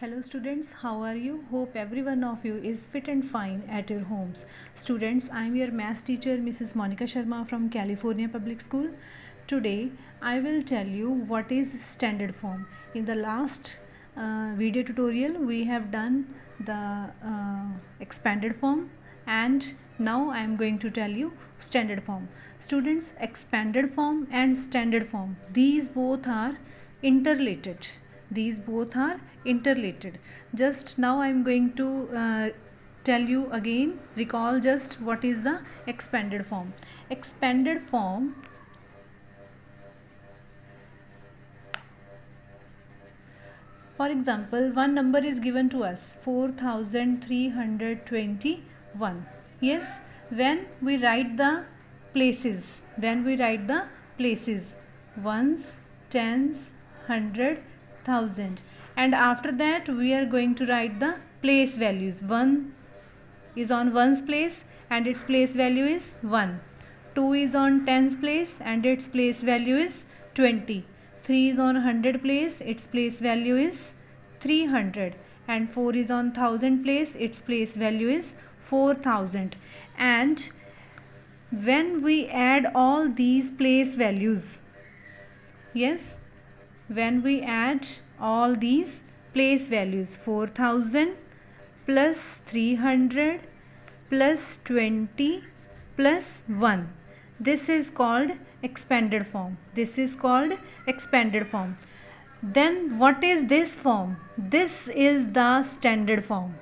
Hello students, how are you? Hope every one of you is fit and fine at your homes. Students, I am your math teacher Mrs. Monica Sharma from California Public School. Today I will tell you what is standard form. In the last video tutorial we have done the expanded form, and now I am going to tell you standard form. Students, expanded form and standard form, these both are interrelated. Just now I am going to tell you again, recall just what is the expanded form. Expanded form For example, one number is given to us, 4321. Yes, when we write the places, ones, tens, hundred, thousand, and after that we are going to write the place values. 1 is on ones place and its place value is 1. 2 is on tens place and its place value is 20. 3 is on hundred place, its place value is 300, and 4 is on thousand place, its place value is 4000. And when we add all these place values, when we add all these place values, 4000 plus 300 plus 20 plus 1, this is called expanded form. Then what is this form? This is the standard form.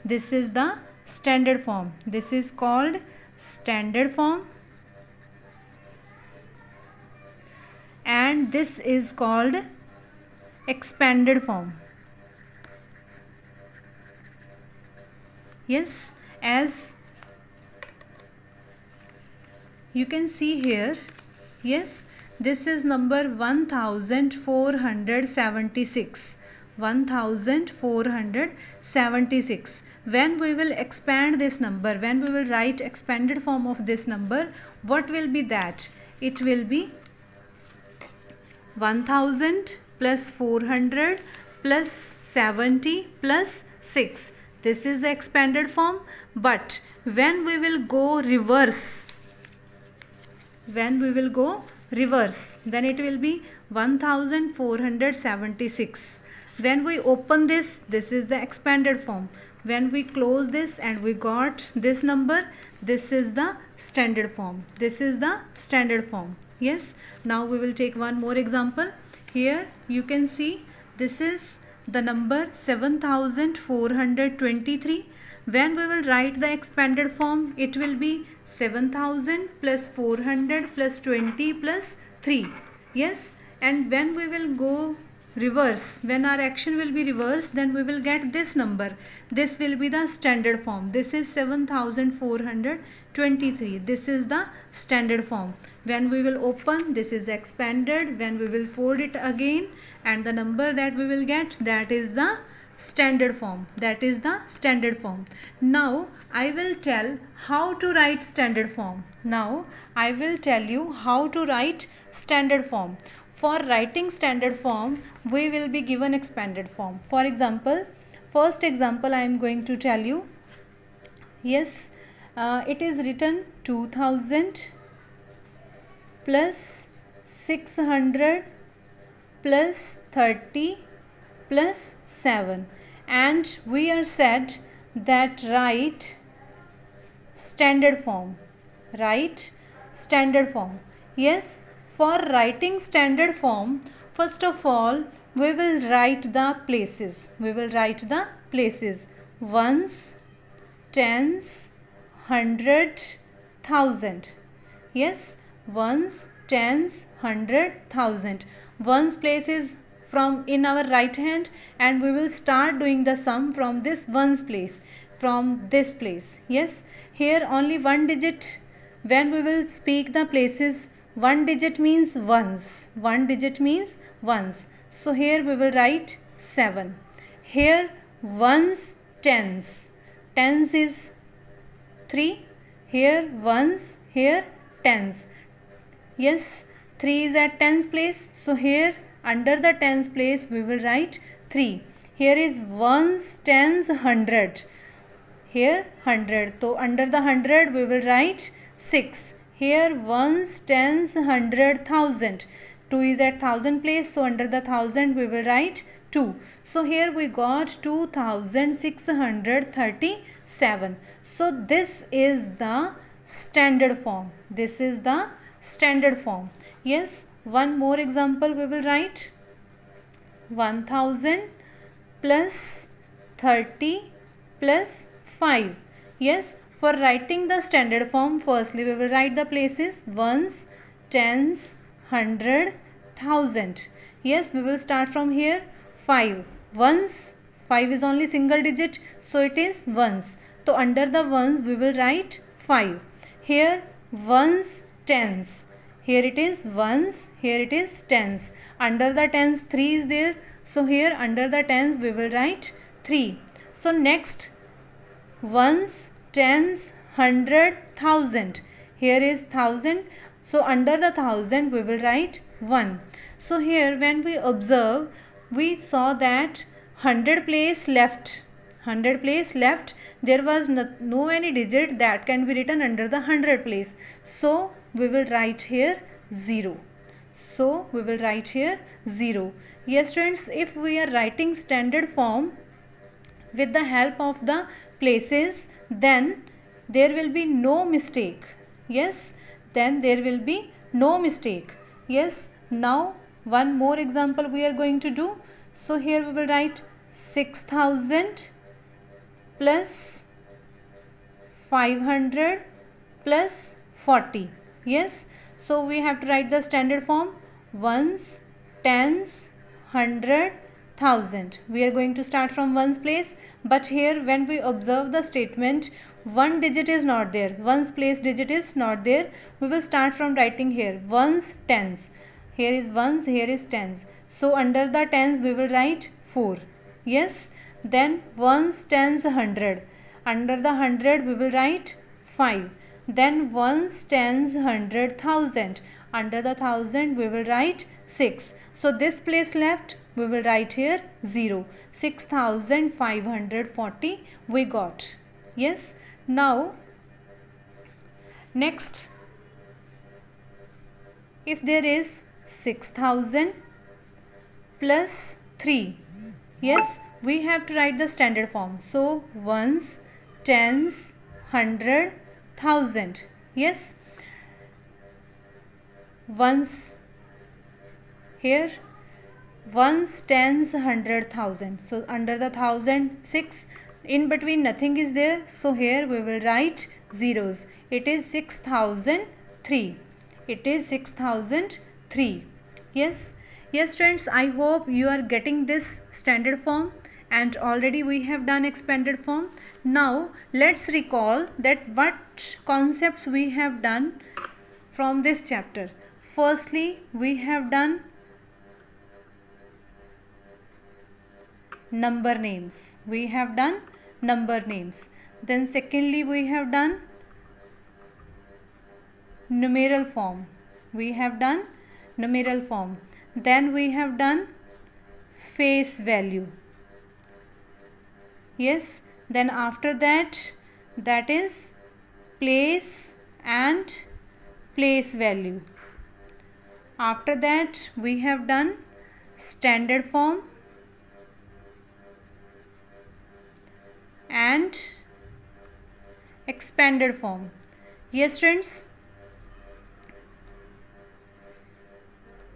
This is called standard form, and this is called expanded form. Yes, as you can see here, yes, this is number 1476. When we will expand this number, when we will write expanded form of this number, what will be that? It will be 1000 plus 400 plus 70 plus 6. This is the expanded form. But when we will go reverse, then it will be 1476. When we open this is the expanded form. When we close this and we got this number, this is the standard form. Yes, now we will take one more example. Here you can see this is the number 7423. When we will write the expanded form, it will be 7000 plus 400 plus 20 plus 3. Yes, and when we will go reverse, when our action will be reverse, then we will get this number. This will be the standard form. This is 7423. This is the standard form. When we will open, this is expanded. When we will fold it again, and the number that we will get, that is the standard form. Now I will tell how to write standard form. For writing standard form, we will be given expanded form. For example, first example I am going to tell you. Yes, it is written 2000 plus 600 plus 30 plus 7, and we are said that write standard form. Yes, for writing standard form, first of all we will write the places. Ones, tens, hundred, thousand. Yes, ones, tens, hundred, thousand. Ones place is from in our right hand, and we will start doing the sum from this ones place, from this place. Yes, here only one digit. When we will speak the places, one digit means ones. So here we will write 7. Here ones, tens is 3. Here ones, here tens. Yes, 3 is at tens place, so here under the tens place we will write 3. here is ones, tens, hundred. Here 100. So under the 100 we will write 6. Here ones, tens, hundred, thousand. 2 is at 1000 place. So under the 1000 we will write 2. So here we got 2637. So this is the standard form. This is the standard form. Yes, one more example we will write. 1000 plus 30 plus 5. Yes, for writing the standard form, firstly we will write the places ones, tens, hundred, thousand. Yes, we will start from here. 5. Ones, 5 is only single digit, so it is ones. So under the ones we will write 5. Here ones, tens. Here it is ones, here it is tens. Under the tens 3 is there, so here under the tens we will write 3. So next ones, tens, hundred, thousand. Here is thousand, so under the thousand we will write 1. So here when we observe, we saw that 100 place left. 100 place left, there was no any digit that can be written under the 100 place. So we will write here 0. So we will write here 0. Yes students, if we are writing standard form with the help of the places, then there will be no mistake. Yes, then there will be no mistake. Yes, now one more example we are going to do. So here we will write 6000 plus 500 plus 40. Yes, so we have to write the standard form ones, tens, hundred, thousand. We are going to start from ones place, but here when we observe the statement, one digit is not there, ones place digit is not there. We will start from writing here ones, tens. Here is ones, here is tens. So under the tens we will write 4. Yes, then ones, tens, hundred. Under the hundred we will write 5. Then ones, tens, hundred, thousand. Under the thousand we will write 6. So this place left we will write here 0. 6540 we got. Yes. Now next, if there is 6000 plus 3. Yes, we have to write the standard form. So ones, tens, hundred, thousand. Yes, ones here ones, tens, hundred, thousand. So under the thousand 6, in between nothing is there, so here we will write zeros. It is 6003. It is 6003. Yes, yes students, I hope you are getting this standard form, and already we have done expanded form. Now let's recall that what concepts we have done from this chapter. Firstly, we have done number names. We have done number names. Then secondly, we have done numeral form. We have done numeral form. Then we have done face value. Yes, then after that, that is place and place value. After that we have done standard form and expanded form. Yes friends,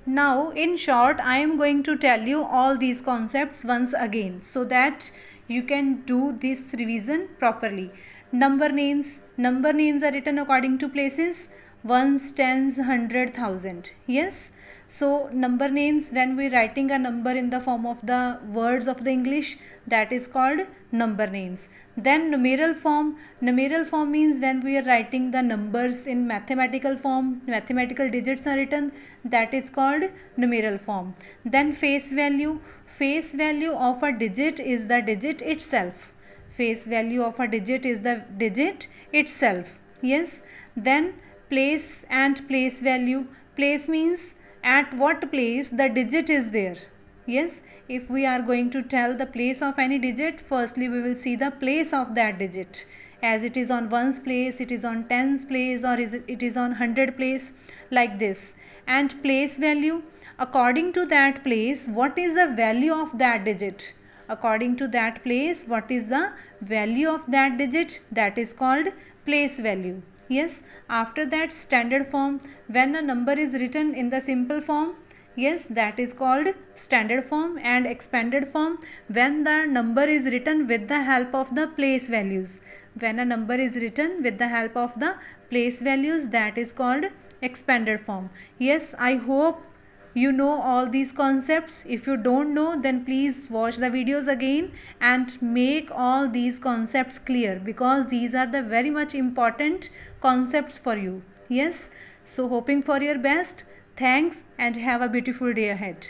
now in short I am going to tell you all these concepts once again so that you can do this revision properly. Number names are written according to places, ones, tens, hundred, thousand. Yes, so number names, when we writing a number in the form of the words of the English, that is called number names. Then numeral form means when we are writing the numbers in mathematical form, mathematical digits are written, that is called numeral form. Then face value of a digit is the digit itself. Face value of a digit is the digit itself. Yes, then place and place value. Place means at what place the digit is there. Yes, if we are going to tell the place of any digit, firstly we will see the place of that digit, as it is on ones place, it is on tens place, or it is on hundred place, like this. And place value, according to that place, what is the value of that digit? According to that place, what is the value of that digit? That is called place value. Yes, after that, standard form, when a number is written in the simple form, yes, that is called standard form. And expanded form, when the number is written with the help of the place values. When a number is written with the help of the place values, that is called expanded form. Yes, I hope you know all these concepts. If you don't know, then please watch the videos again and make all these concepts clear, because these are the very much important concepts for you. Yes, so hoping for your best. Thanks and have a beautiful day ahead.